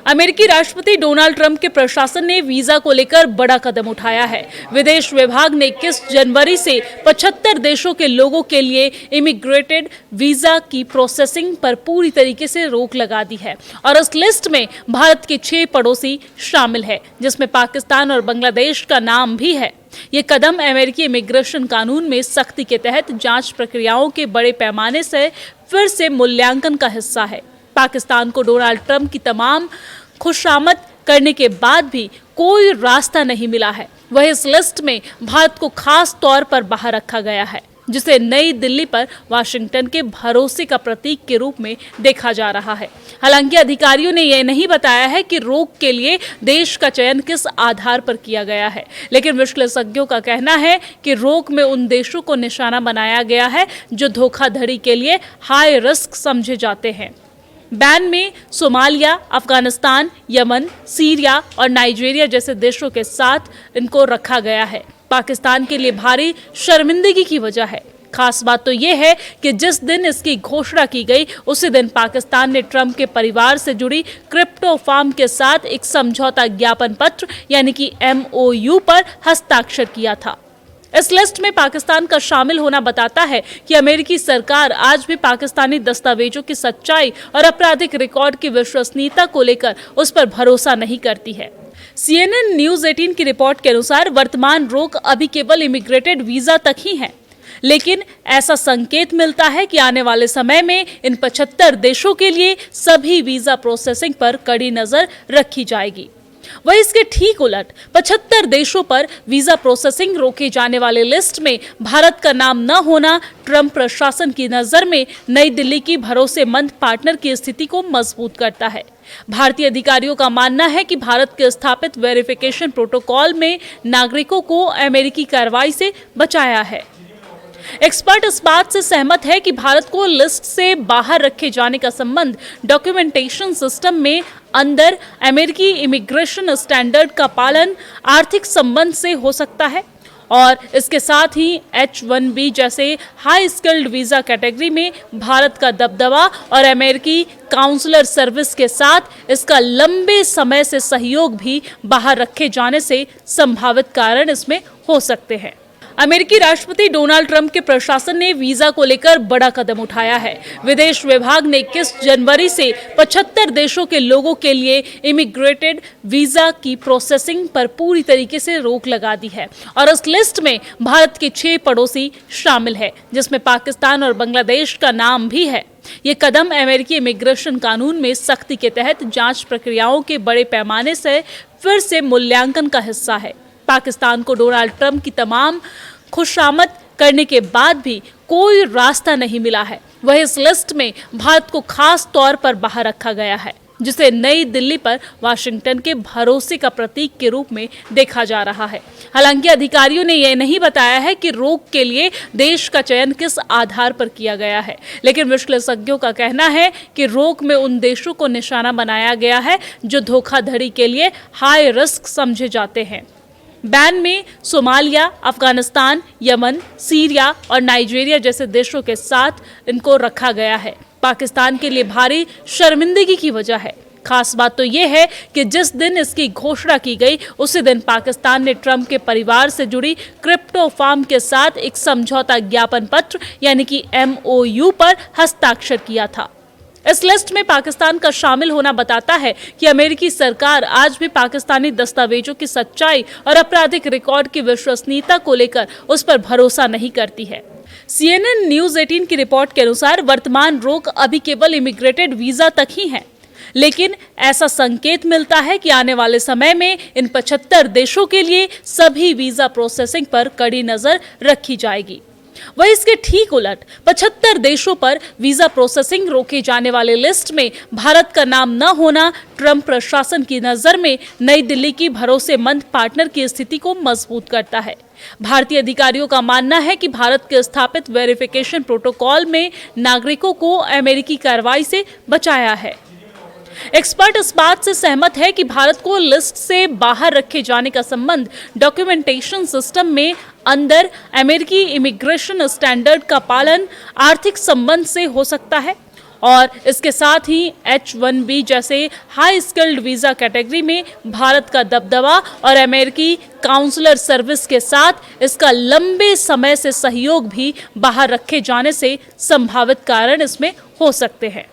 अमेरिकी राष्ट्रपति Donald Trump के प्रशासन ने वीजा को लेकर बड़ा कदम उठाया है। विदेश विभाग ने 21 जनवरी से 75 देशों के लोगों के लिए इमिग्रेटेड वीजा की प्रोसेसिंग पर पूरी तरीके से रोक लगा दी है और इस लिस्ट में भारत के 6 पड़ोसी शामिल है, जिसमें पाकिस्तान और बांग्लादेश का नाम भी है। ये कदम अमेरिकी इमिग्रेशन कानून में सख्ती के तहत जांच प्रक्रियाओं के बड़े पैमाने से फिर से मूल्यांकन का हिस्सा है। पाकिस्तान को डोनाल्ड ट्रंप की तमाम खुशामद करने के बाद भी कोई रास्ता नहीं मिला है। वह इस लिस्ट में भारत को खास तौर पर बाहर रखा गया है, जिसे नई दिल्ली पर वाशिंगटन के भरोसे का प्रतीक के रूप में देखा जा रहा है। हालांकि अधिकारियों ने यह नहीं बताया है कि रोक के लिए देश का चयन किस आधार पर किया गया है, लेकिन विश्लेषज्ञों का कहना है कि रोक में उन देशों को निशाना बनाया गया है जो धोखाधड़ी के लिए हाई रिस्क समझे जाते हैं। बैन में सोमालिया, अफगानिस्तान, यमन, सीरिया और नाइजीरिया जैसे देशों के साथ इनको रखा गया है। पाकिस्तान के लिए भारी शर्मिंदगी की वजह है। खास बात तो यह है कि जिस दिन इसकी घोषणा की गई उसी दिन पाकिस्तान ने ट्रंप के परिवार से जुड़ी क्रिप्टो फार्म के साथ एक समझौता ज्ञापन पत्र यानी कि MOU पर हस्ताक्षर किया था। इस लिस्ट में पाकिस्तान का शामिल होना बताता है कि अमेरिकी सरकार आज भी पाकिस्तानी दस्तावेजों की सच्चाई और आपराधिक रिकॉर्ड की विश्वसनीयता को लेकर उस पर भरोसा नहीं करती है। CNN न्यूज़ 18 की रिपोर्ट के अनुसार वर्तमान रोक अभी केवल इमिग्रेटेड वीजा तक ही है, लेकिन ऐसा संकेत मिलता है कि आने वाले समय में इन 75 देशों के लिए सभी वीजा प्रोसेसिंग पर कड़ी नजर रखी जाएगी। वही इसके ठीक उलट 75 देशों पर वीजा प्रोसेसिंग रोके जाने वाले लिस्ट में भारत का नाम न होना ट्रंप प्रशासन की नजर में नई दिल्ली की भरोसेमंद पार्टनर की स्थिति को मजबूत करता है। भारतीय अधिकारियों का मानना है कि भारत के स्थापित वेरिफिकेशन प्रोटोकॉल में नागरिकों को अमेरिकी कार्रवाई से बचाया है। एक्सपर्ट इस बात से सहमत है कि भारत को लिस्ट से बाहर रखे जाने का संबंध डॉक्यूमेंटेशन सिस्टम में अंदर अमेरिकी इमिग्रेशन स्टैंडर्ड का पालन, आर्थिक संबंध से हो सकता है और इसके साथ ही H-1B जैसे हाई स्किल्ड वीजा कैटेगरी में भारत का दबदबा और अमेरिकी काउंसलर सर्विस के साथ इसका लंबे समय से सहयोग भी बाहर रखे जाने से संभावित कारण इसमें हो सकते हैं। अमेरिकी राष्ट्रपति डोनाल्ड ट्रंप के प्रशासन ने वीजा को लेकर बड़ा कदम उठाया है। विदेश विभाग ने 21 जनवरी से 75 देशों के लोगों के लिए इमिग्रेटेड वीजा की प्रोसेसिंग पर पूरी तरीके से रोक लगा दी है और इस लिस्ट में भारत के 6 पड़ोसी शामिल है, जिसमें पाकिस्तान और बांग्लादेश का नाम भी है। ये कदम अमेरिकी इमिग्रेशन कानून में सख्ती के तहत जांच प्रक्रियाओं के बड़े पैमाने से फिर से मूल्यांकन का हिस्सा है। पाकिस्तान को डोनाल्ड ट्रंप की तमाम खुशामद करने के बाद भी कोई रास्ता नहीं मिला है। वह इस लिस्ट में भारत को खास तौर पर बाहर रखा गया है, जिसे नई दिल्ली पर वाशिंगटन के भरोसे का प्रतीक के रूप में देखा जा रहा है। हालांकि अधिकारियों ने यह नहीं बताया है कि रोक के लिए देश का चयन किस आधार पर किया गया है, लेकिन विश्लेषज्ञों का कहना है कि रोक में उन देशों को निशाना बनाया गया है जो धोखाधड़ी के लिए हाई रिस्क समझे जाते हैं। बैन में सोमालिया, अफगानिस्तान, यमन, सीरिया और नाइजीरिया जैसे देशों के साथ इनको रखा गया है। पाकिस्तान के लिए भारी शर्मिंदगी की वजह है। खास बात तो यह है कि जिस दिन इसकी घोषणा की गई उसी दिन पाकिस्तान ने ट्रंप के परिवार से जुड़ी क्रिप्टो फार्म के साथ एक समझौता ज्ञापन पत्र यानी कि MOU पर हस्ताक्षर किया था। इस लिस्ट में पाकिस्तान का शामिल होना बताता है कि अमेरिकी सरकार आज भी पाकिस्तानी दस्तावेजों की सच्चाई और आपराधिक रिकॉर्ड की विश्वसनीयता को लेकर उस पर भरोसा नहीं करती है। CNN न्यूज़ 18 की रिपोर्ट के अनुसार वर्तमान रोक अभी केवल इमिग्रेटेड वीजा तक ही है, लेकिन ऐसा संकेत मिलता है कि आने वाले समय में इन 75 देशों के लिए सभी वीजा प्रोसेसिंग पर कड़ी नजर रखी जाएगी। वही इसके ठीक उलट 75 देशों पर वीजा प्रोसेसिंग रोके जाने वाले लिस्ट में भारत का नाम न होना ट्रंप प्रशासन की नजर में नई दिल्ली की भरोसेमंद पार्टनर की स्थिति को मजबूत करता है। भारतीय अधिकारियों का मानना है कि भारत के स्थापित वेरिफिकेशन प्रोटोकॉल में नागरिकों को अमेरिकी कार्रवाई से बचाया है। एक्सपर्ट इस बात से सहमत है कि भारत को लिस्ट से बाहर रखे जाने का संबंध डॉक्यूमेंटेशन सिस्टम में अंदर अमेरिकी इमिग्रेशन स्टैंडर्ड का पालन, आर्थिक संबंध से हो सकता है और इसके साथ ही H1B जैसे हाई स्किल्ड वीज़ा कैटेगरी में भारत का दबदबा और अमेरिकी काउंसलर सर्विस के साथ इसका लंबे समय से सहयोग भी बाहर रखे जाने से संभावित कारण इसमें हो सकते हैं।